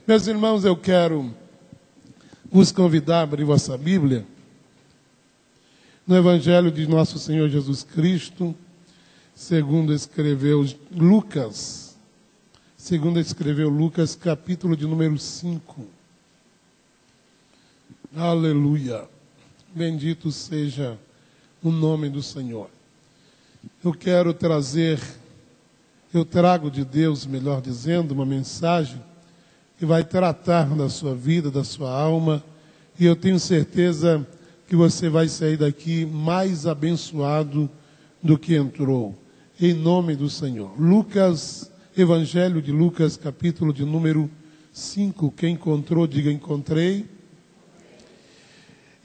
Meus irmãos, eu quero vos convidar a abrir vossa Bíblia no Evangelho de nosso Senhor Jesus Cristo, segundo escreveu Lucas, capítulo de número 5. Aleluia! Bendito seja o nome do Senhor. Eu trago de Deus, melhor dizendo, uma mensagem que vai tratar da sua vida, da sua alma, e eu tenho certeza que você vai sair daqui mais abençoado do que entrou, em nome do Senhor. Evangelho de Lucas, capítulo de número 5, quem encontrou, diga encontrei.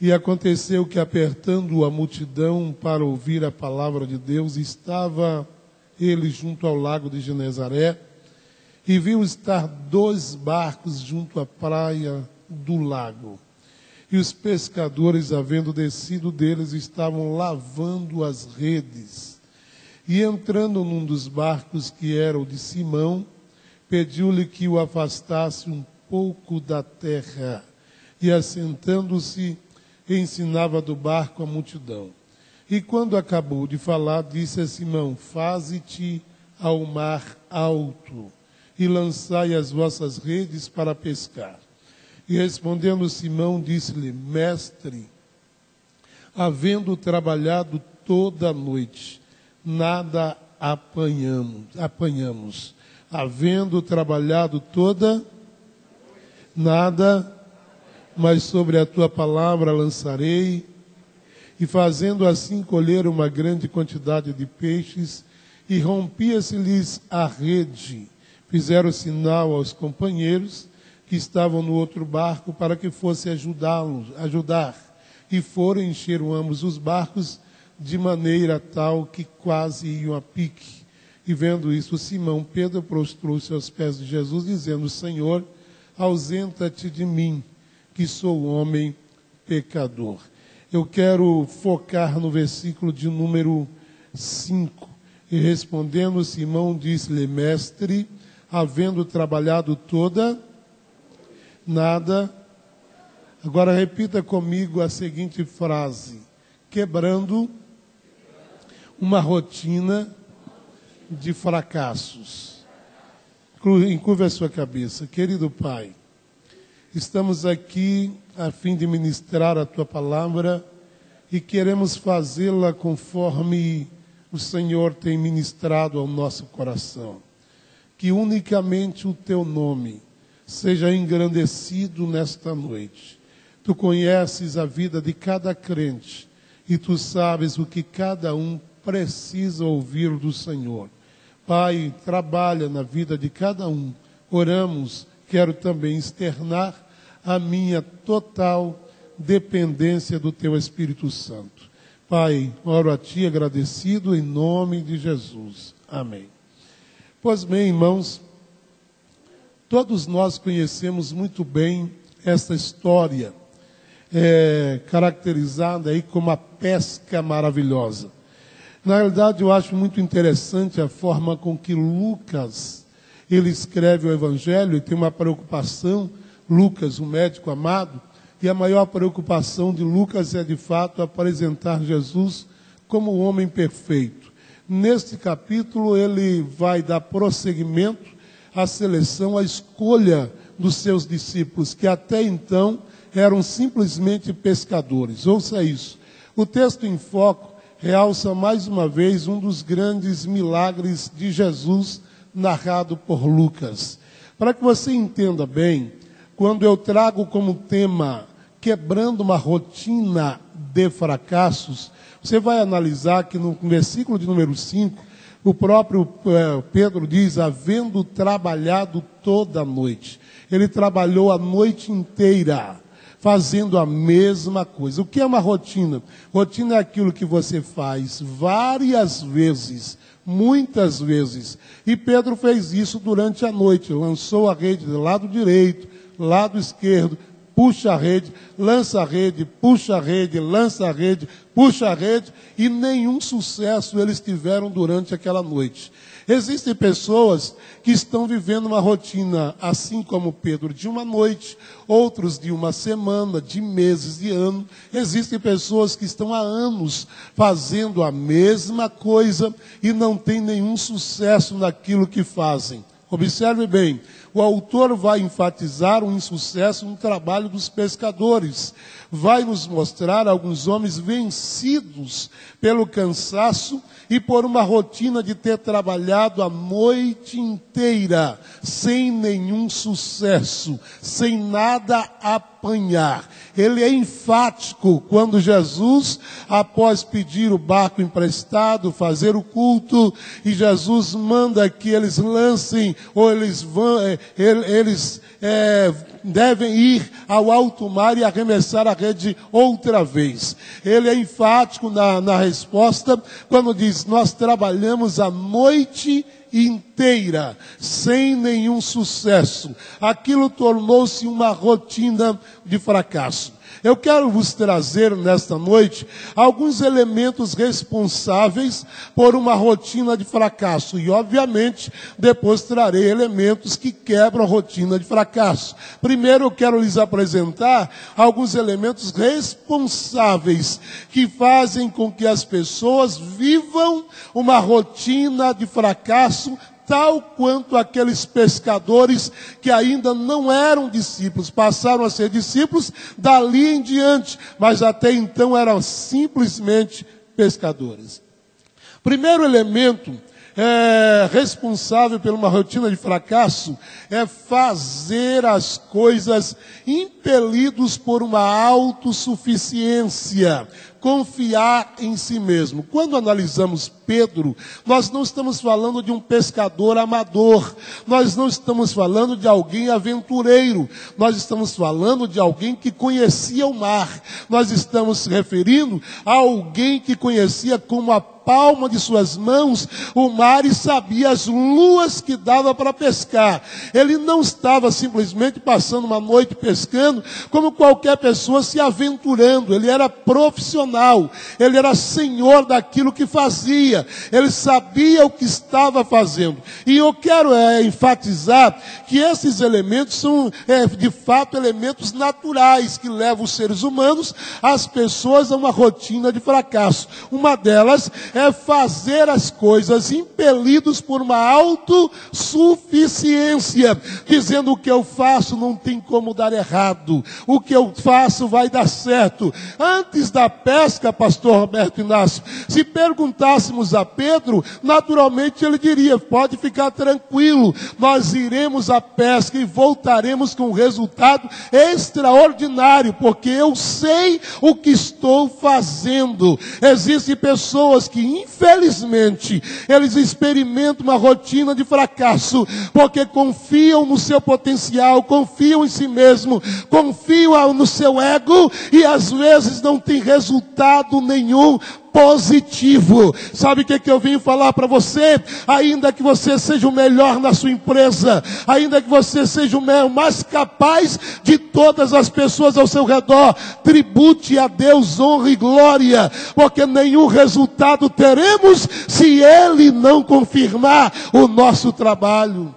E aconteceu que, apertando a multidão para ouvir a palavra de Deus, estava ele junto ao lago de Genezaré, e viu estar 2 barcos junto à praia do lago. E os pescadores, havendo descido deles, estavam lavando as redes. E entrando num dos barcos, que era o de Simão, pediu-lhe que o afastasse um pouco da terra. E assentando-se, ensinava do barco a multidão. E quando acabou de falar, disse a Simão: faze-te ao mar alto e lançai as vossas redes para pescar. E respondendo Simão, disse-lhe: Mestre, havendo trabalhado toda a noite, nada apanhamos. Havendo trabalhado nada, mas sobre a tua palavra lançarei. E fazendo assim, colheram uma grande quantidade de peixes, e rompia-se-lhes a rede. Fizeram sinal aos companheiros que estavam no outro barco para que fosse ajudar. E foram e encheram ambos os barcos de maneira tal que quase iam a pique. E vendo isso, Simão Pedro prostrou-se aos pés de Jesus, dizendo: Senhor, ausenta-te de mim, que sou homem pecador. Eu quero focar no versículo de número 5. E respondendo Simão, disse-lhe: Mestre, havendo trabalhado nada. Agora repita comigo a seguinte frase: quebrando uma rotina de fracassos. Encurve a sua cabeça. Querido Pai, estamos aqui a fim de ministrar a Tua palavra e queremos fazê-la conforme o Senhor tem ministrado ao nosso coração. Que unicamente o Teu nome seja engrandecido nesta noite. Tu conheces a vida de cada crente e Tu sabes o que cada um precisa ouvir do Senhor. Pai, trabalha na vida de cada um. Oramos, quero também externar a minha total dependência do Teu Espírito Santo. Pai, oro a Ti agradecido em nome de Jesus. Amém. Pois bem, irmãos, todos nós conhecemos muito bem esta história, caracterizada aí como a pesca maravilhosa. Na realidade, eu acho muito interessante a forma com que Lucas, ele escreve o Evangelho, e tem uma preocupação, Lucas, o médico amado, e a maior preocupação de Lucas é, de fato, apresentar Jesus como o homem perfeito. Neste capítulo, ele vai dar prosseguimento à seleção, à escolha dos seus discípulos, que até então eram simplesmente pescadores. Ouça isso. O texto em foco realça mais uma vez um dos grandes milagres de Jesus, narrado por Lucas. Para que você entenda bem, quando eu trago como tema quebrando uma rotina de fracassos, você vai analisar que no versículo de número 5, o próprio Pedro diz: havendo trabalhado toda a noite. Ele trabalhou a noite inteira, fazendo a mesma coisa. O que é uma rotina? Rotina é aquilo que você faz várias vezes, muitas vezes. E Pedro fez isso durante a noite. Lançou a rede do lado direito, lado esquerdo, puxa a rede, lança a rede, puxa a rede, lança a rede, puxa a rede, e nenhum sucesso eles tiveram durante aquela noite. Existem pessoas que estão vivendo uma rotina, assim como Pedro, de uma noite, outros de uma semana, de meses, de ano. Existem pessoas que estão há anos fazendo a mesma coisa e não têm nenhum sucesso naquilo que fazem. Observe bem, o autor vai enfatizar o insucesso no trabalho dos pescadores. Vai nos mostrar alguns homens vencidos pelo cansaço e por uma rotina de ter trabalhado a noite inteira, sem nenhum sucesso, sem nada apanhar. Ele é enfático quando Jesus, após pedir o barco emprestado, fazer o culto, e Jesus manda que eles lancem, ou eles devem ir ao alto mar e arremessar a rede outra vez. Ele é enfático na resposta, quando diz, nós trabalhamos a noite inteira, sem nenhum sucesso. Aquilo tornou-se uma rotina de fracasso. Eu quero vos trazer nesta noite alguns elementos responsáveis por uma rotina de fracasso. E, obviamente, depois trarei elementos que quebram a rotina de fracasso. Primeiro, eu quero lhes apresentar alguns elementos responsáveis que fazem com que as pessoas vivam uma rotina de fracasso, tal quanto aqueles pescadores que ainda não eram discípulos, passaram a ser discípulos dali em diante, mas até então eram simplesmente pescadores. Primeiro elemento responsável por uma rotina de fracasso é fazer as coisas impelidos por uma autossuficiência, confiar em si mesmo. Quando analisamos Pedro, nós não estamos falando de um pescador amador, nós não estamos falando de alguém aventureiro, nós estamos falando de alguém que conhecia o mar, nós estamos se referindo a alguém que conhecia como a palma de suas mãos o mar e sabia as luas que dava para pescar. Ele não estava simplesmente passando uma noite pescando como qualquer pessoa se aventurando. Ele era profissional, ele era senhor daquilo que fazia, ele sabia o que estava fazendo. E eu quero enfatizar que esses elementos são de fato elementos naturais que levam os seres humanos, as pessoas, a uma rotina de fracasso. Uma delas é fazer as coisas impelidos por uma autossuficiência, dizendo o que eu faço não tem como dar errado, o que eu faço vai dar certo. Antes da pesca, pastor Roberto Inácio, se perguntássemos a Pedro, naturalmente ele diria, pode ficar tranquilo, nós iremos à pesca e voltaremos com um resultado extraordinário, porque eu sei o que estou fazendo. Existem pessoas que infelizmente, eles experimentam uma rotina de fracasso, porque confiam no seu potencial, confiam em si mesmo, confiam no seu ego, e às vezes não tem resultado nenhum positivo. Sabe o que eu vim falar para você? Ainda que você seja o melhor na sua empresa, ainda que você seja o mais capaz de todas as pessoas ao seu redor, tribute a Deus honra e glória, porque nenhum resultado teremos se Ele não confirmar o nosso trabalho.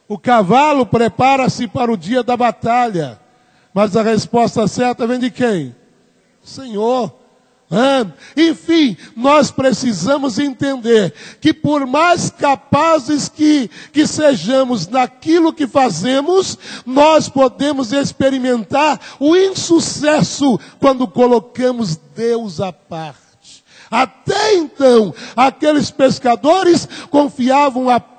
O cavalo prepara-se para o dia da batalha, mas a resposta certa vem de quem? Senhor. Enfim, nós precisamos entender que por mais capazes que sejamos naquilo que fazemos, nós podemos experimentar o insucesso quando colocamos Deus à parte. Até então, aqueles pescadores confiavam apenas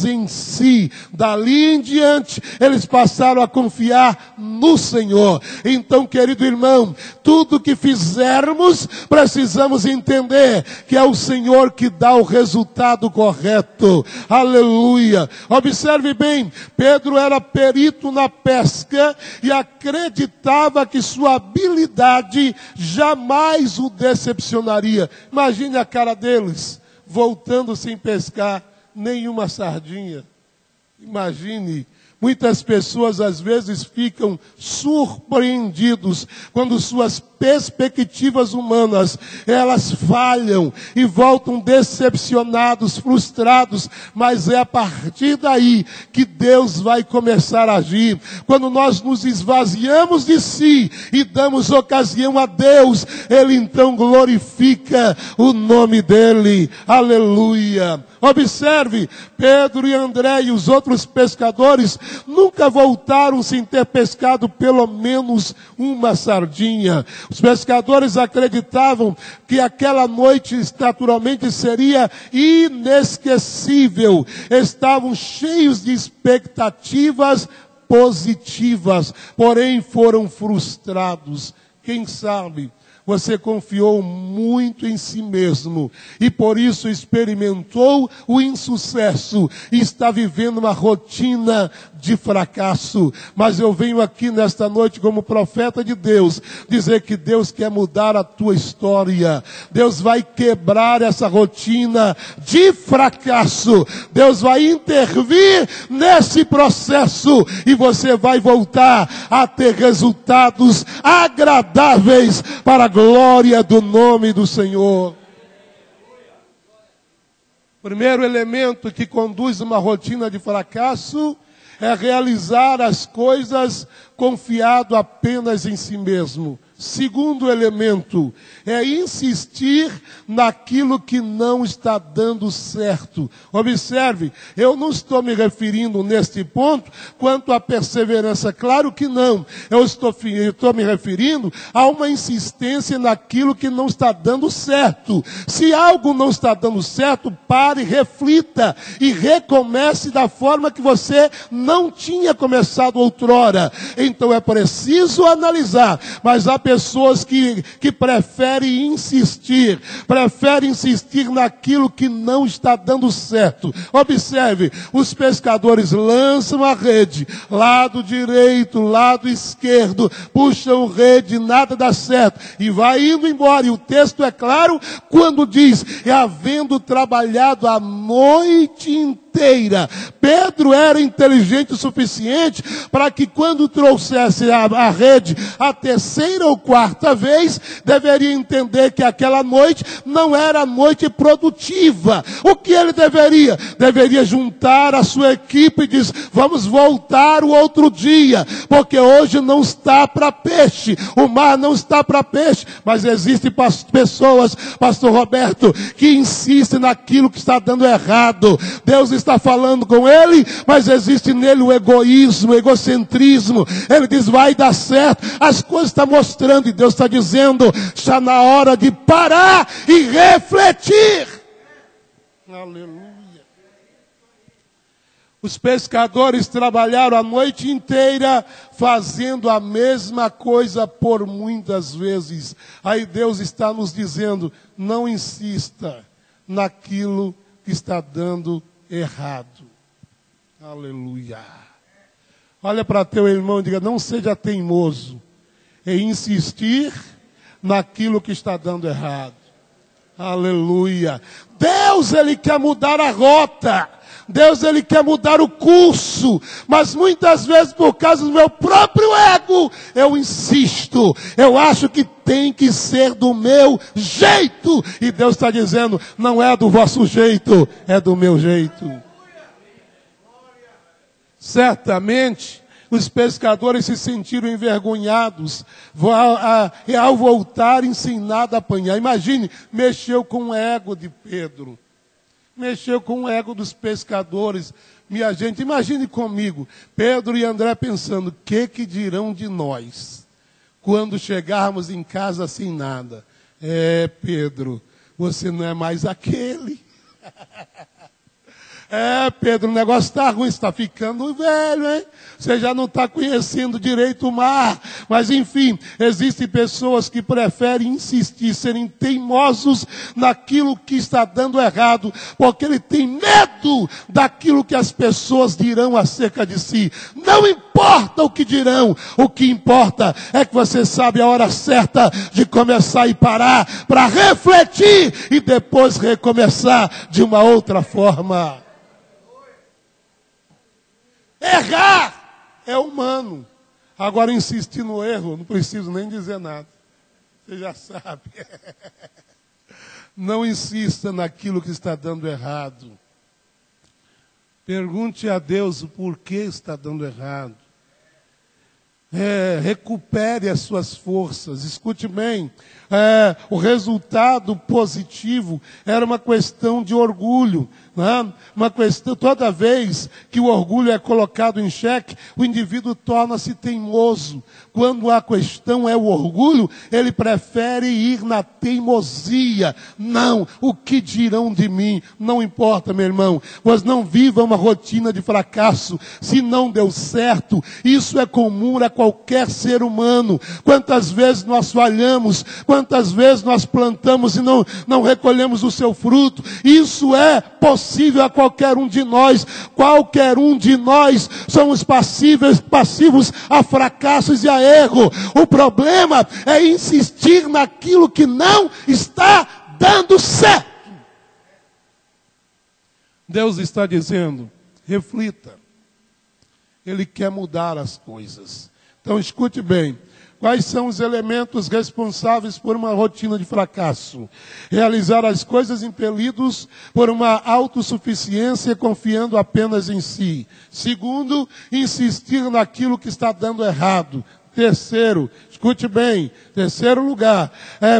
em si. Dali em diante, eles passaram a confiar no Senhor. Então, querido irmão, tudo que fizermos, precisamos entender que é o Senhor que dá o resultado correto. Aleluia! Observe bem, Pedro era perito na pesca e acreditava que sua habilidade jamais o decepcionaria. Imagine a cara deles, voltando sem pescar nenhuma sardinha. Imagine, muitas pessoas às vezes ficam surpreendidos quando suas perspectivas humanas, elas falham e voltam decepcionados, frustrados, mas é a partir daí que Deus vai começar a agir. Quando nós nos esvaziamos de si e damos ocasião a Deus, Ele então glorifica o nome dEle. Aleluia! Observe, Pedro e André e os outros pescadores nunca voltaram sem ter pescado pelo menos uma sardinha. Os pescadores acreditavam que aquela noite naturalmente seria inesquecível. Estavam cheios de expectativas positivas, porém foram frustrados. Quem sabe você confiou muito em si mesmo e por isso experimentou o insucesso e está vivendo uma rotina de fracasso. Mas eu venho aqui nesta noite como profeta de Deus dizer que Deus quer mudar a tua história. Deus vai quebrar essa rotina de fracasso. Deus vai intervir nesse processo e você vai voltar a ter resultados agradáveis para a glória do nome do Senhor. Primeiro elemento que conduz uma rotina de fracasso é realizar as coisas confiado apenas em si mesmo. Segundo elemento é insistir naquilo que não está dando certo. Observe, eu não estou me referindo neste ponto quanto à perseverança. Claro que não. Eu estou me referindo a uma insistência naquilo que não está dando certo. Se algo não está dando certo, pare, reflita e recomece da forma que você não tinha começado outrora. Então é preciso analisar, mas há pessoas que preferem insistir naquilo que não está dando certo. Observe, os pescadores lançam a rede, lado direito, lado esquerdo, puxam rede, nada dá certo, e vai indo embora. E o texto é claro quando diz, havendo trabalhado a noite inteira. Pedro era inteligente o suficiente para que quando trouxesse a rede a terceira ou quarta vez, deveria entender que aquela noite não era noite produtiva. O que ele deveria? Deveria juntar a sua equipe e dizer, vamos voltar o outro dia, porque hoje não está para peixe, o mar não está para peixe. Mas existem pessoas, pastor Roberto, que insistem naquilo que está dando errado. Deus está falando com ele, mas existe nele o egoísmo, o egocentrismo. Ele diz, vai dar certo, as coisas estão mostrando, e Deus está dizendo, está na hora de parar e refletir. Aleluia. Os pescadores trabalharam a noite inteira fazendo a mesma coisa por muitas vezes. Aí Deus está nos dizendo, não insista naquilo que está dando errado. Aleluia. Olha para teu irmão e diga, não seja teimoso em insistir naquilo que está dando errado. Aleluia. Deus, Ele quer mudar a rota. Deus, Ele quer mudar o curso. Mas muitas vezes, por causa do meu próprio ego, eu insisto. Eu acho que tem que ser do meu jeito. E Deus está dizendo, não é do vosso jeito, é do meu jeito. Certamente, os pescadores se sentiram envergonhados ao voltarem sem nada apanhar. Imagine, mexeu com o ego de Pedro. Mexeu com o ego dos pescadores. Minha gente, imagine comigo, Pedro e André pensando, o que dirão de nós quando chegarmos em casa sem nada? Pedro, você não é mais aquele. Pedro, o negócio está ruim, você está ficando velho, hein? Você já não está conhecendo direito o mar. Mas enfim, existem pessoas que preferem insistir, serem teimosos naquilo que está dando errado, porque ele tem medo daquilo que as pessoas dirão acerca de si. Não importa o que dirão, o que importa é que você sabe a hora certa de começar e parar, para refletir e depois recomeçar de uma outra forma. Errar é humano. Agora, insistir no erro, não preciso nem dizer nada. Você já sabe. Não insista naquilo que está dando errado. Pergunte a Deus o porquê está dando errado. Recupere as suas forças. Escute bem. O resultado positivo era uma questão de orgulho. Né? Uma questão, toda vez que o orgulho é colocado em xeque, o indivíduo torna-se teimoso. Quando a questão é o orgulho, ele prefere ir na teimosia. Não, o que dirão de mim? Não importa, meu irmão. Pois não viva uma rotina de fracasso. Se não deu certo, isso é comum a qualquer ser humano. Quantas vezes nós falhamos, quantas vezes nós plantamos e não recolhemos o seu fruto. Isso é possível a qualquer um de nós. Qualquer um de nós somos passivos a fracassos e a erro. O problema é insistir naquilo que não está dando certo. Deus está dizendo, reflita. Ele quer mudar as coisas. Então escute bem. Quais são os elementos responsáveis por uma rotina de fracasso? Realizar as coisas impelidos por uma autossuficiência, confiando apenas em si. Segundo, insistir naquilo que está dando errado. Terceiro, escute bem, terceiro lugar,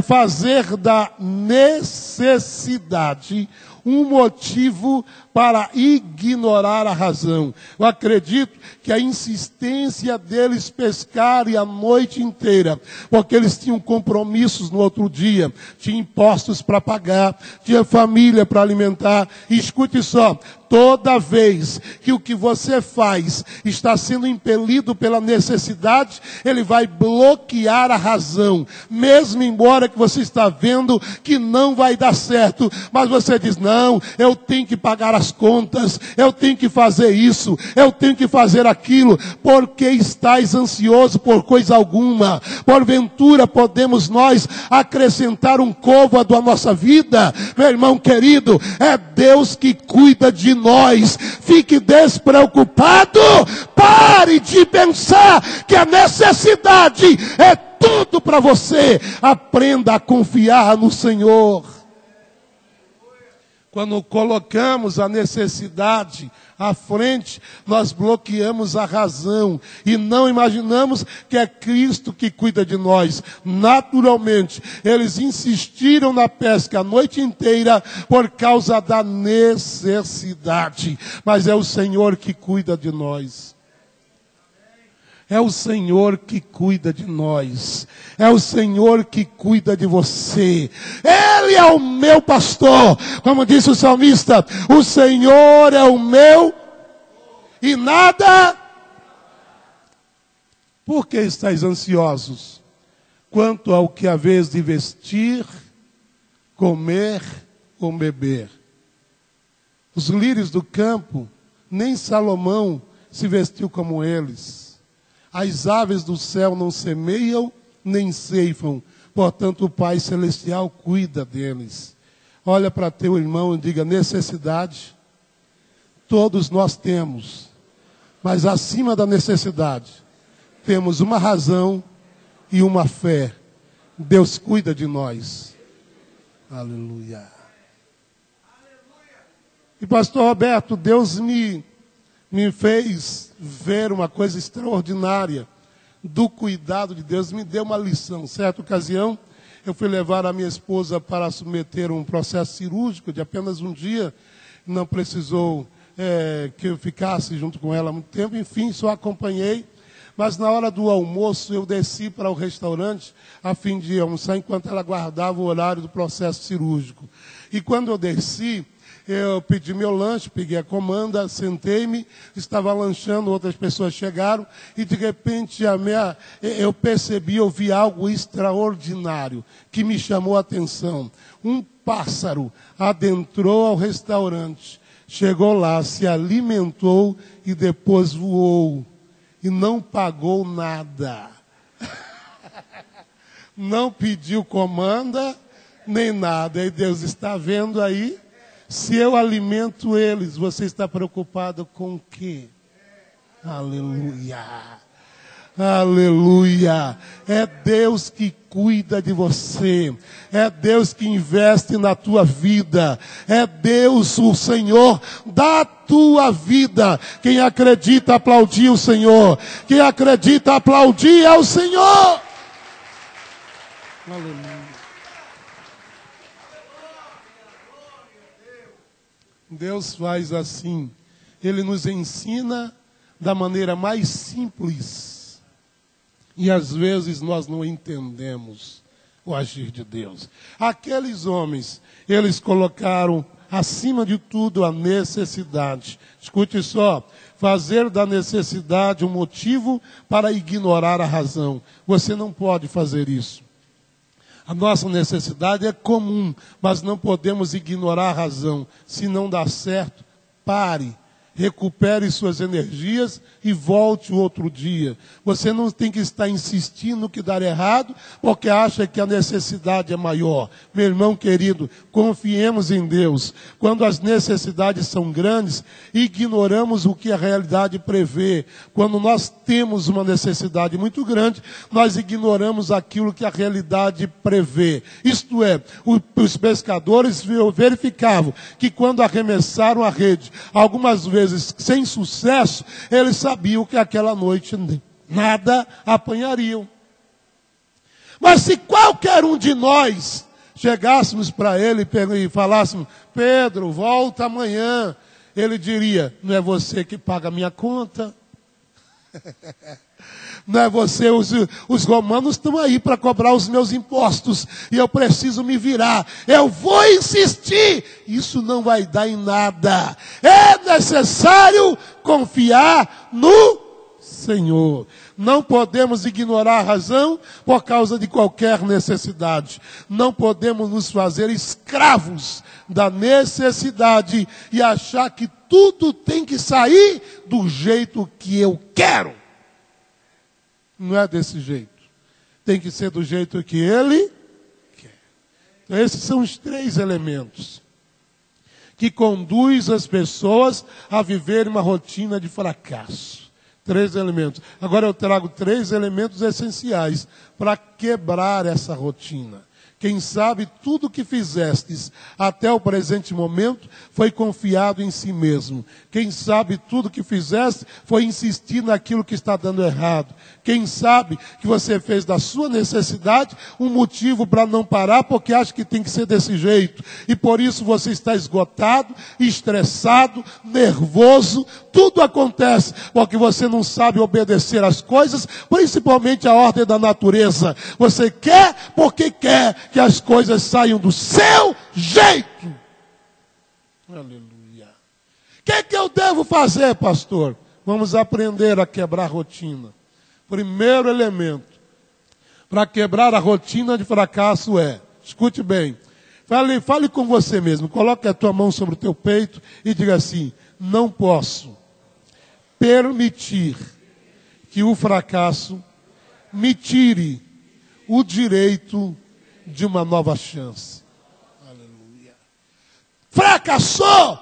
fazer da necessidade um motivo para ignorar a razão. Eu acredito que a insistência deles pescarem a noite inteira, porque eles tinham compromissos no outro dia, tinham impostos para pagar, tinha família para alimentar. E escute só, toda vez que o que você faz está sendo impelido pela necessidade, ele vai bloquear a razão. Mesmo embora que você está vendo que não vai dar certo, mas você diz, não, eu tenho que pagar as contas, eu tenho que fazer isso, eu tenho que fazer aquilo, porque estais ansioso por coisa alguma. Porventura podemos nós acrescentar um côvado à nossa vida? Meu irmão querido, é Deus que cuida de nós. Fique despreocupado, pare de pensar que a necessidade é tudo para você. Aprenda a confiar no Senhor. Quando colocamos a necessidade à frente, nós bloqueamos a razão e não imaginamos que é Cristo que cuida de nós. Naturalmente, eles insistiram na pesca a noite inteira por causa da necessidade. Mas é o Senhor que cuida de nós. É o Senhor que cuida de nós. É o Senhor que cuida de você. Ele é o meu pastor. Como disse o salmista, o Senhor é o meu e nada. Por que estáis ansiosos quanto ao que haveis de vestir, comer ou beber? Os lírios do campo, nem Salomão se vestiu como eles. As aves do céu não semeiam, nem ceifam. Portanto, o Pai Celestial cuida deles. Olha para teu irmão e diga, necessidade, todos nós temos. Mas acima da necessidade, temos uma razão e uma fé. Deus cuida de nós. Aleluia. E pastor Roberto, Deus me fez ver uma coisa extraordinária do cuidado de Deus, me deu uma lição. Certa ocasião, eu fui levar a minha esposa para submeter um processo cirúrgico de apenas um dia, não precisou que eu ficasse junto com ela há muito tempo, enfim, só acompanhei. Mas na hora do almoço, eu desci para o restaurante a fim de almoçar, enquanto ela guardava o horário do processo cirúrgico. E quando eu desci, eu pedi meu lanche, peguei a comanda, sentei-me, estava lanchando, outras pessoas chegaram, e de repente eu percebi, eu vi algo extraordinário, que me chamou a atenção. Um pássaro adentrou ao restaurante, chegou lá, se alimentou e depois voou. E não pagou nada. Não pediu comanda, nem nada. E Deus está vendo aí. Se eu alimento eles, você está preocupado com o quê? Aleluia. Aleluia. É Deus que cuida de você. É Deus que investe na tua vida. É Deus, o Senhor, da tua vida. Quem acredita, aplaudir o Senhor. Quem acredita, aplaudir ao Senhor. Aleluia. Deus faz assim. Ele nos ensina da maneira mais simples. E às vezes nós não entendemos o agir de Deus. Aqueles homens, eles colocaram acima de tudo a necessidade. Escute só, fazer da necessidade um motivo para ignorar a razão. Você não pode fazer isso. A nossa necessidade é comum, mas não podemos ignorar a razão. Se não dá certo, pare. Recupere suas energias e volte o outro dia. Você não tem que estar insistindo no que dar errado, porque acha que a necessidade é maior. Meu irmão querido, confiemos em Deus. Quando as necessidades são grandes, ignoramos o que a realidade prevê. Quando nós temos uma necessidade muito grande, nós ignoramos aquilo que a realidade prevê. Isto é, os pescadores verificavam que quando arremessaram a rede, algumas vezes sem sucesso, eles sabiam que aquela noite nada apanhariam. Mas se qualquer um de nós chegássemos para ele e falássemos: Pedro, volta amanhã, ele diria: não é você que paga a minha conta. Não é você, os romanos estão aí para cobrar os meus impostos e eu preciso me virar. Eu vou insistir. Isso não vai dar em nada. É necessário confiar no Senhor. Não podemos ignorar a razão por causa de qualquer necessidade. Não podemos nos fazer escravos da necessidade e achar que tudo tem que sair do jeito que eu quero. Não é desse jeito. Tem que ser do jeito que Ele quer. Então, esses são os 3 elementos que conduzem as pessoas a viver uma rotina de fracasso. 3 elementos. Agora eu trago 3 elementos essenciais para quebrar essa rotina. Quem sabe tudo o que fizestes até o presente momento foi confiado em si mesmo. Quem sabe tudo o que fizeste foi insistir naquilo que está dando errado. Quem sabe que você fez da sua necessidade um motivo para não parar porque acha que tem que ser desse jeito. E por isso você está esgotado, estressado, nervoso. Tudo acontece porque você não sabe obedecer às coisas, principalmente a ordem da natureza. Você quer porque quer que as coisas saiam do seu jeito. Aleluia. O que eu devo fazer, pastor? Vamos aprender a quebrar a rotina. Primeiro elemento para quebrar a rotina de fracasso é, escute bem, fale com você mesmo, coloque a tua mão sobre o teu peito e diga assim: não posso permitir que o fracasso me tire o direito de uma nova chance. Aleluia. Fracassou!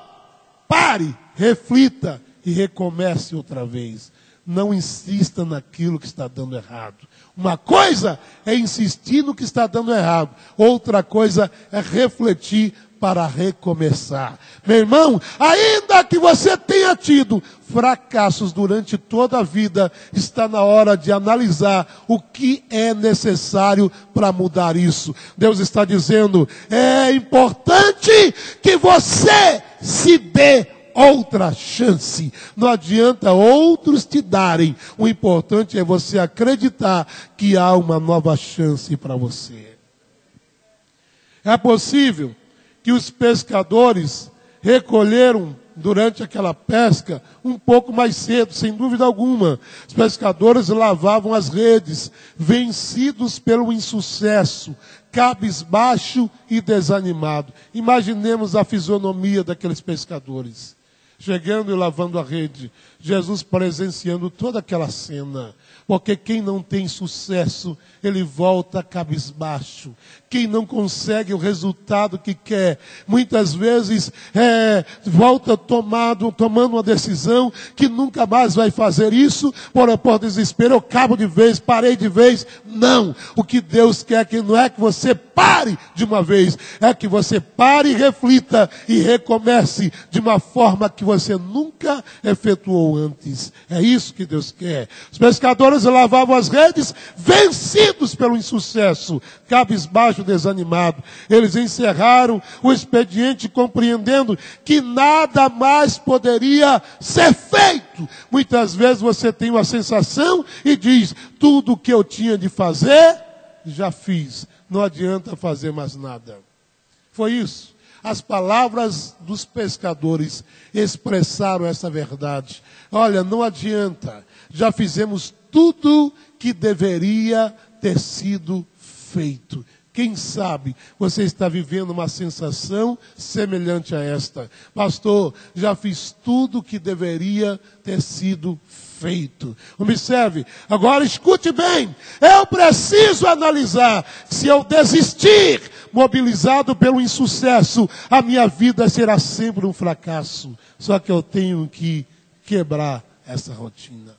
Pare, reflita e recomece outra vez. Não insista naquilo que está dando errado. Uma coisa é insistir no que está dando errado. Outra coisa é refletir para recomeçar. Meu irmão, ainda que você tenha tido fracassos durante toda a vida, está na hora de analisar o que é necessário para mudar isso. Deus está dizendo: é importante que você se dê outra chance. Não adianta outros te darem. O importante é você acreditar que há uma nova chance para você. É possível que os pescadores recolheram durante aquela pesca um pouco mais cedo, sem dúvida alguma. Os pescadores lavavam as redes, vencidos pelo insucesso, cabisbaixo e desanimado. Imaginemos a fisionomia daqueles pescadores. chegando e lavando a rede. Jesus presenciando toda aquela cena. Porque quem não tem sucesso, ele volta cabisbaixo. Quem não consegue o resultado que quer, muitas vezes volta tomando uma decisão que nunca mais vai fazer isso, por desespero, eu acabo de vez, parei de vez. Não, o que Deus quer que não é que você pare de uma vez, é que você pare e reflita e recomece de uma forma que você nunca efetuou antes. É isso que Deus quer. Os pescadores lavavam as redes, vencidos pelo insucesso, cabisbaixo, desanimado. Eles encerraram o expediente compreendendo que nada mais poderia ser feito. Muitas vezes você tem uma sensação e diz, tudo o que eu tinha de fazer, já fiz. Não adianta fazer mais nada. Foi isso. As palavras dos pescadores expressaram essa verdade. Olha, não adianta. Já fizemos tudo que deveria ter sido feito. Quem sabe você está vivendo uma sensação semelhante a esta. Pastor, já fiz tudo que deveria ter sido feito. Observe, agora escute bem. Eu preciso analisar. Se eu desistir, mobilizado pelo insucesso, a minha vida será sempre um fracasso. Só que eu tenho que quebrar essa rotina.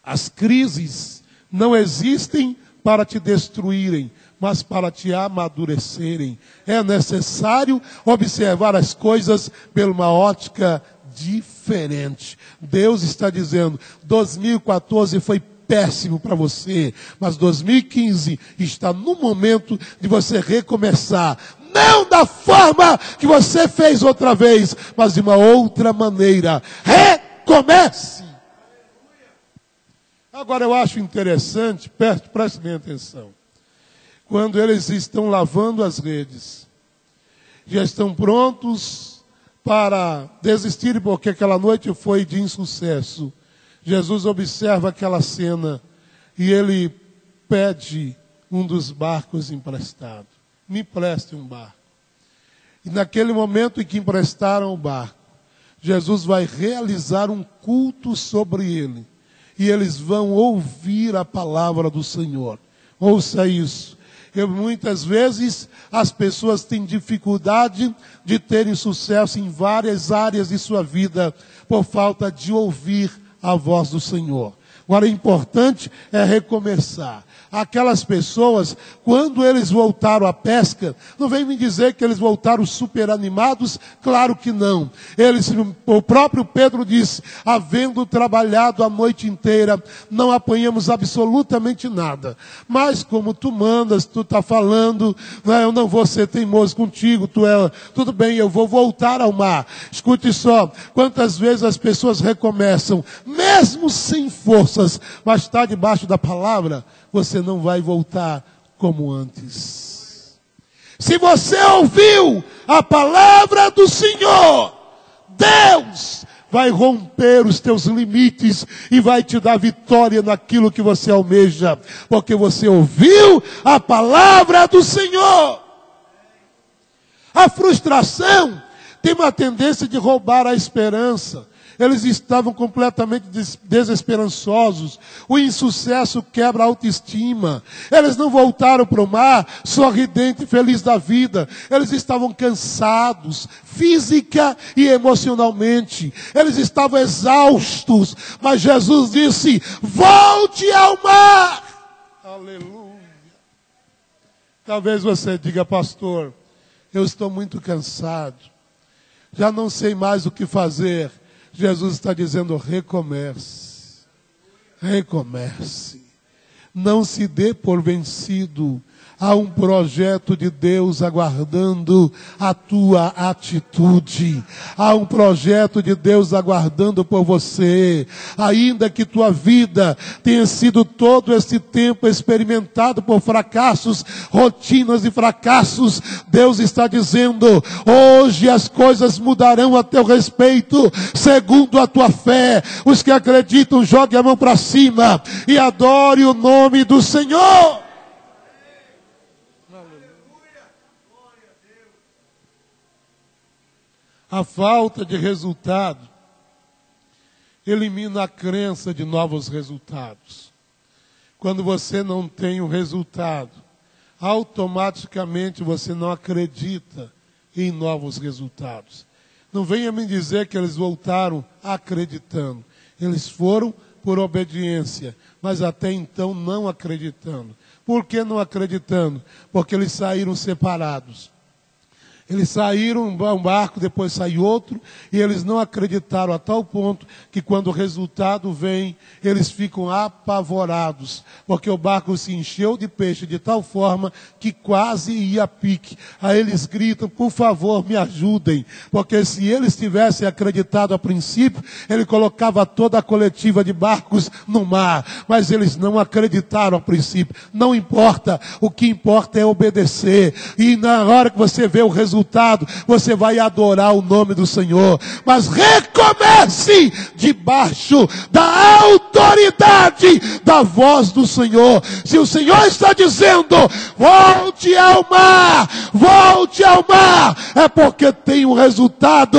As crises não existem para te destruírem, mas para te amadurecerem. É necessário observar as coisas por uma ótica diferente. Deus está dizendo, 2014 foi péssimo para você, mas 2015 está no momento de você recomeçar. Não da forma que você fez outra vez, mas de uma outra maneira. Recomece! Agora eu acho interessante, preste bem atenção. Quando eles estão lavando as redes, já estão prontos para desistir, porque aquela noite foi de insucesso. Jesus observa aquela cena e ele pede um dos barcos emprestado. Me empreste um barco. E naquele momento em que emprestaram o barco, Jesus vai realizar um culto sobre ele. E eles vão ouvir a palavra do Senhor. Ouça isso. Muitas vezes as pessoas têm dificuldade de terem sucesso em várias áreas de sua vida por falta de ouvir a voz do Senhor. Agora, o importante é recomeçar. Aquelas pessoas, quando eles voltaram à pesca, não vem me dizer que eles voltaram super animados, claro que não. O próprio Pedro disse, havendo trabalhado a noite inteira, não apanhamos absolutamente nada. Mas como tu mandas, tu está falando, eu não vou ser teimoso contigo, tudo bem, eu vou voltar ao mar. Escute só, quantas vezes as pessoas recomeçam, mesmo sem forças, mas está debaixo da palavra, você não vai voltar como antes. Se você ouviu a palavra do Senhor, Deus vai romper os teus limites e vai te dar vitória naquilo que você almeja, porque você ouviu a palavra do Senhor. A frustração tem uma tendência de roubar a esperança. Eles estavam completamente desesperançosos. O insucesso quebra a autoestima. Eles não voltaram para o mar sorridente e feliz da vida. Eles estavam cansados, física e emocionalmente. Eles estavam exaustos. Mas Jesus disse, volte ao mar. Aleluia. Talvez você diga, pastor, eu estou muito cansado. Já não sei mais o que fazer. Jesus está dizendo, recomece. Recomece. Não se dê por vencido. Há um projeto de Deus aguardando a tua atitude. Há um projeto de Deus aguardando por você. Ainda que tua vida tenha sido todo esse tempo experimentado por fracassos, rotinas e fracassos, Deus está dizendo, hoje as coisas mudarão a teu respeito, segundo a tua fé. Os que acreditam, jogue a mão para cima e adore o nome do Senhor. A falta de resultado elimina a crença de novos resultados. Quando você não tem um resultado, automaticamente você não acredita em novos resultados. Não venha me dizer que eles voltaram acreditando. Eles foram por obediência, mas até então não acreditando. Por que não acreditando? Porque eles saíram separados. Eles saíram um barco, depois saiu outro, e eles não acreditaram a tal ponto que quando o resultado vem, eles ficam apavorados, porque o barco se encheu de peixe de tal forma que quase ia a pique. Aí eles gritam, por favor, me ajudem, porque se eles tivessem acreditado a princípio, ele colocava toda a coletiva de barcos no mar, mas eles não acreditaram a princípio. Não importa, o que importa é obedecer, e na hora que você vê o resultado, você vai adorar o nome do Senhor. Mas recomece debaixo da autoridade da voz do Senhor. Se o Senhor está dizendo, volte ao mar, é porque tem um resultado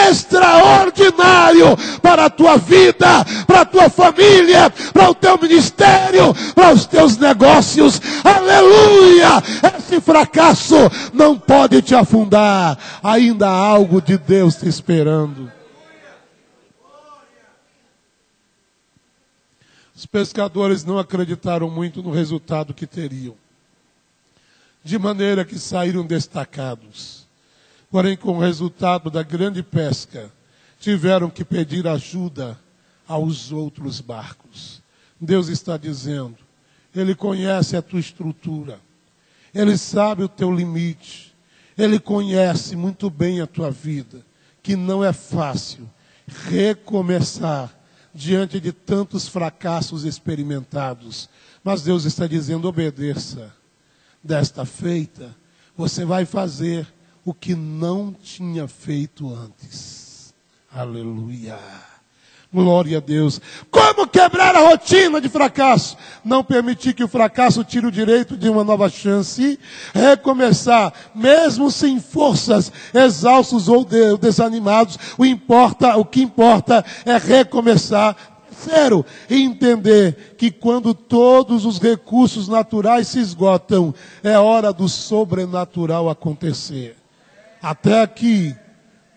extraordinário para a tua vida, para a tua família, para o teu ministério, para os teus negócios. Aleluia! Esse fracasso não pode te afundar. Ainda há algo de Deus te esperando. Os pescadores não acreditaram muito no resultado que teriam, de maneira que saíram destacados. Porém, com o resultado da grande pesca, tiveram que pedir ajuda aos outros barcos. Deus está dizendo, Ele conhece a tua estrutura, Ele sabe o teu limite, Ele conhece muito bem a tua vida, que não é fácil recomeçar diante de tantos fracassos experimentados. Mas Deus está dizendo, obedeça. Desta feita, você vai fazer o que não tinha feito antes. Aleluia. Glória a Deus. Como quebrar a rotina de fracasso? Não permitir que o fracasso tire o direito de uma nova chance. Recomeçar, mesmo sem forças, exaustos ou desanimados. O que importa é recomeçar. Terceiro, entender que quando todos os recursos naturais se esgotam, é hora do sobrenatural acontecer. Até aqui,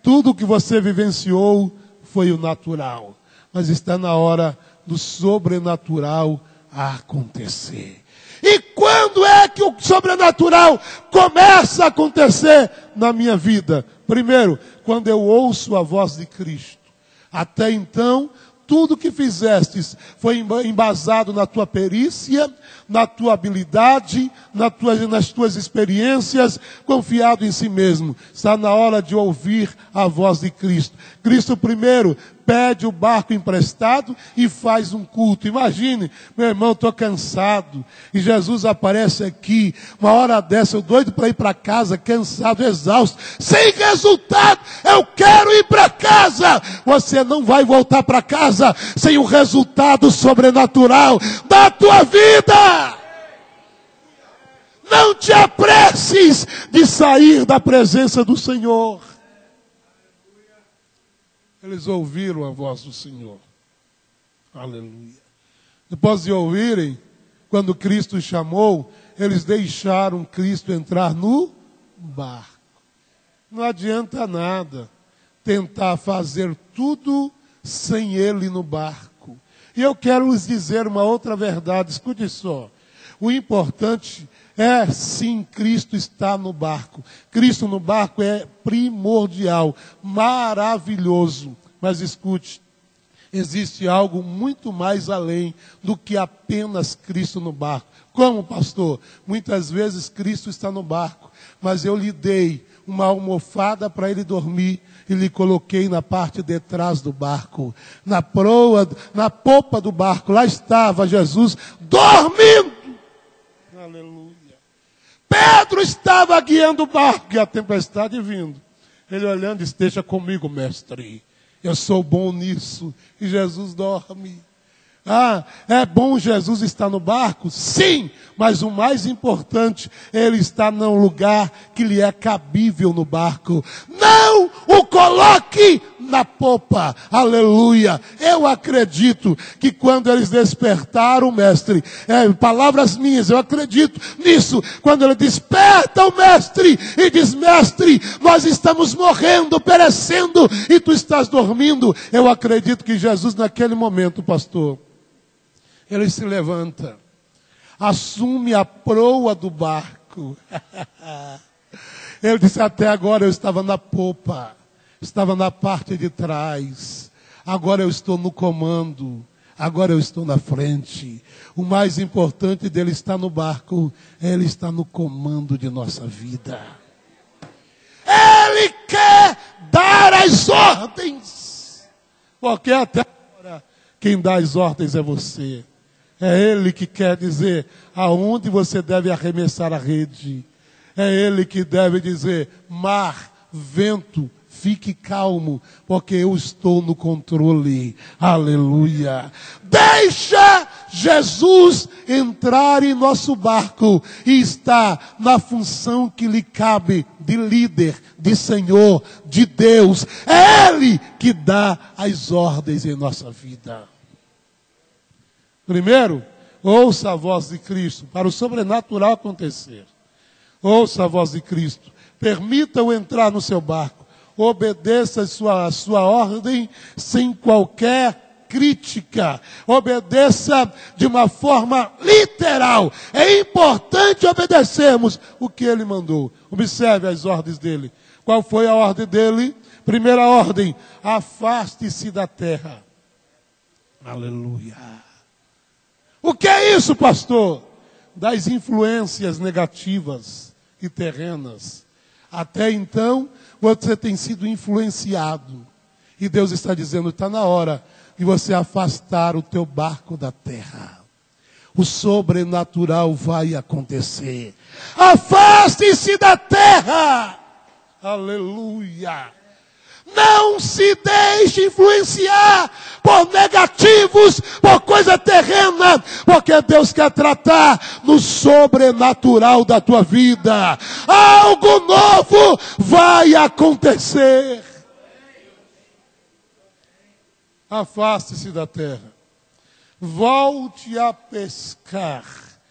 tudo que você vivenciou foi o natural. Mas está na hora do sobrenatural acontecer. E quando é que o sobrenatural começa a acontecer na minha vida? Primeiro, quando eu ouço a voz de Cristo. Até então, tudo que fizestes foi embasado na tua perícia, na tua habilidade, nas tuas experiências, confiado em si mesmo. Está na hora de ouvir a voz de Cristo. Cristo primeiro pede o barco emprestado e faz um culto. Imagine, meu irmão, estou cansado. E Jesus aparece aqui, uma hora dessa, eu doido para ir para casa, cansado, exausto, sem resultado. Eu quero ir para casa. Você não vai voltar para casa sem o resultado sobrenatural da tua vida. Não te apresses de sair da presença do Senhor. Eles ouviram a voz do Senhor. Aleluia. Depois de ouvirem, quando Cristo chamou, eles deixaram Cristo entrar no barco. Não adianta nada tentar fazer tudo sem Ele no barco. E eu quero lhes dizer uma outra verdade, escute só. O importante é sim Cristo estar no barco. Cristo no barco é primordial, maravilhoso. Mas escute, existe algo muito mais além do que apenas Cristo no barco. Como, pastor? Muitas vezes Cristo está no barco, mas eu lhe dei uma almofada para ele dormir e lhe coloquei na parte de trás do barco, na proa, na popa do barco. Lá estava Jesus dormindo. Aleluia. Pedro estava guiando o barco e a tempestade vindo. Ele olhando, esteja comigo, mestre. Eu sou bom nisso. E Jesus dorme. Ah, é bom Jesus estar no barco? Sim, mas o mais importante, ele está num lugar que lhe é cabível no barco. Não o coloque na popa. Aleluia. Eu acredito que quando eles despertaram o mestre, palavras minhas, eu acredito nisso. Quando ele desperta o mestre e diz: mestre, nós estamos morrendo, perecendo, e tu estás dormindo. Eu acredito que Jesus naquele momento, pastor, ele se levanta, assume a proa do barco. Ele disse: até agora eu estava na popa, estava na parte de trás, agora eu estou no comando, agora eu estou na frente. O mais importante dele estar no barco, ele está no comando de nossa vida. Ele quer dar as ordens, porque até agora quem dá as ordens é você. É Ele que quer dizer aonde você deve arremessar a rede. É Ele que deve dizer: mar, vento, fique calmo, porque eu estou no controle. Aleluia. Deixa Jesus entrar em nosso barco e estar na função que lhe cabe de líder, de Senhor, de Deus. É Ele que dá as ordens em nossa vida. Primeiro, ouça a voz de Cristo para o sobrenatural acontecer. Ouça a voz de Cristo. Permita-o entrar no seu barco. Obedeça a sua ordem sem qualquer crítica. Obedeça de uma forma literal. É importante obedecermos o que ele mandou. Observe as ordens dele. Qual foi a ordem dele? Primeira ordem: afaste-se da terra. Aleluia. O que é isso, pastor? Das influências negativas e terrenas. Até então, você tem sido influenciado. E Deus está dizendo: está na hora de você afastar o teu barco da terra. O sobrenatural vai acontecer. Afaste-se da terra. Aleluia. Não se deixe influenciar por negativos, por coisa terrena, porque Deus quer tratar no sobrenatural da tua vida. Algo novo vai acontecer. Afaste-se da terra. Volte a pescar.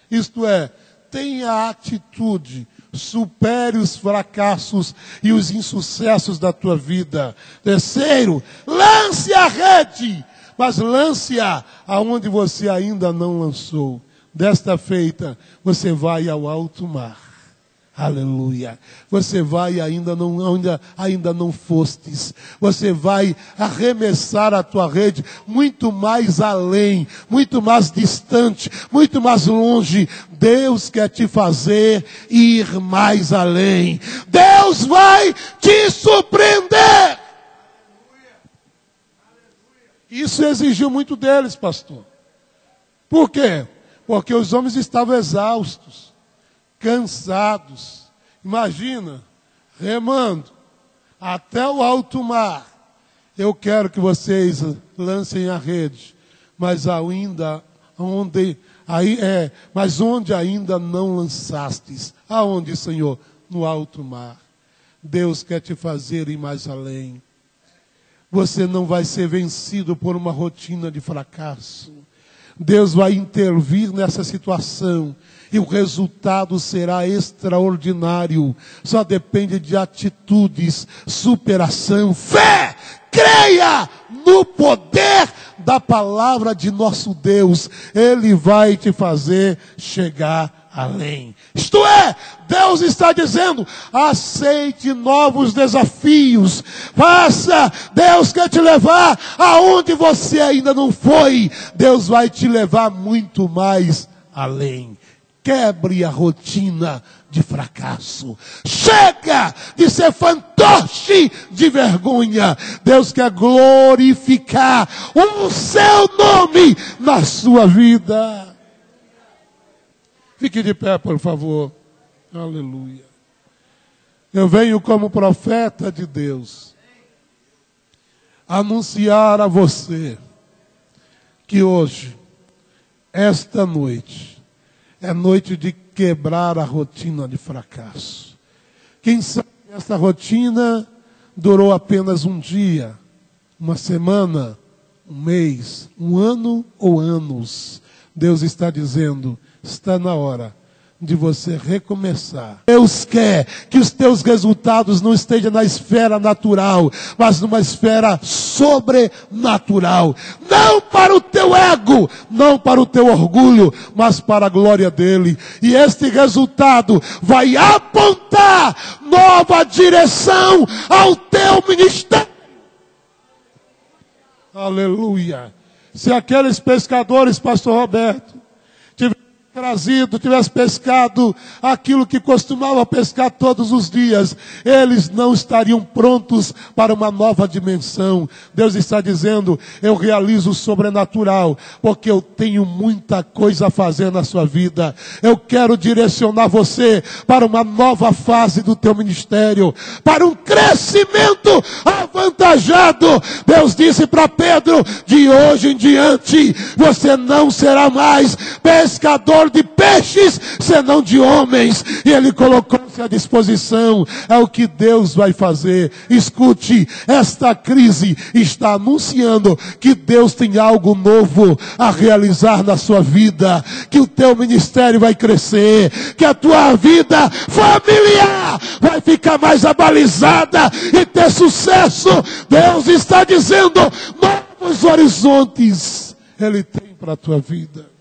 Isto é, tenha atitude. Supere os fracassos e os insucessos da tua vida. Terceiro, lance a rede, mas lance-a aonde você ainda não lançou. Desta feita, você vai ao alto mar. Aleluia. Você vai ainda não fostes. Você vai arremessar a tua rede muito mais além, muito mais distante, muito mais longe. Deus quer te fazer ir mais além. Deus vai te surpreender. Isso exigiu muito deles, pastor. Por quê? Porque os homens estavam exaustos, cansados. Imagina, remando até o alto mar. Eu quero que vocês lancem a rede, mas onde ainda não lançastes. Aonde, Senhor? No alto mar. Deus quer te fazer ir mais além. Você não vai ser vencido por uma rotina de fracasso. Deus vai intervir nessa situação e o resultado será extraordinário. Só depende de atitudes, superação, fé. Creia no poder da palavra de nosso Deus. Ele vai te fazer chegar além. Isto é, Deus está dizendo: aceite novos desafios. Faça. Deus quer te levar aonde você ainda não foi. Deus vai te levar muito mais além. Quebre a rotina de fracasso. Chega de ser fantoche de vergonha. Deus quer glorificar o seu nome na sua vida. Fique de pé, por favor. Aleluia. Eu venho como profeta de Deus anunciar a você que hoje esta noite é noite de quebrar a rotina de fracasso. Quem sabe essa rotina durou apenas um dia, uma semana, um mês, um ano ou anos. Deus está dizendo, está na hora de você recomeçar. Deus quer que os teus resultados não estejam na esfera natural, mas numa esfera sobrenatural. Não para o teu ego, não para o teu orgulho, mas para a glória dele. E este resultado vai apontar nova direção ao teu ministério. Aleluia. Se aqueles pescadores, pastor Roberto, tivesse pescado aquilo que costumava pescar todos os dias, eles não estariam prontos para uma nova dimensão. Deus está dizendo, eu realizo o sobrenatural, porque eu tenho muita coisa a fazer na sua vida. Eu quero direcionar você para uma nova fase do teu ministério, para um crescimento avantajado. Deus disse para Pedro, de hoje em diante, você não será mais pescador de peixes, senão de homens. E ele colocou-se à disposição. É o que Deus vai fazer. Escute, esta crise está anunciando que Deus tem algo novo a realizar na sua vida, que o teu ministério vai crescer, que a tua vida familiar vai ficar mais abalizada e ter sucesso. Deus está dizendo, novos horizontes Ele tem para a tua vida.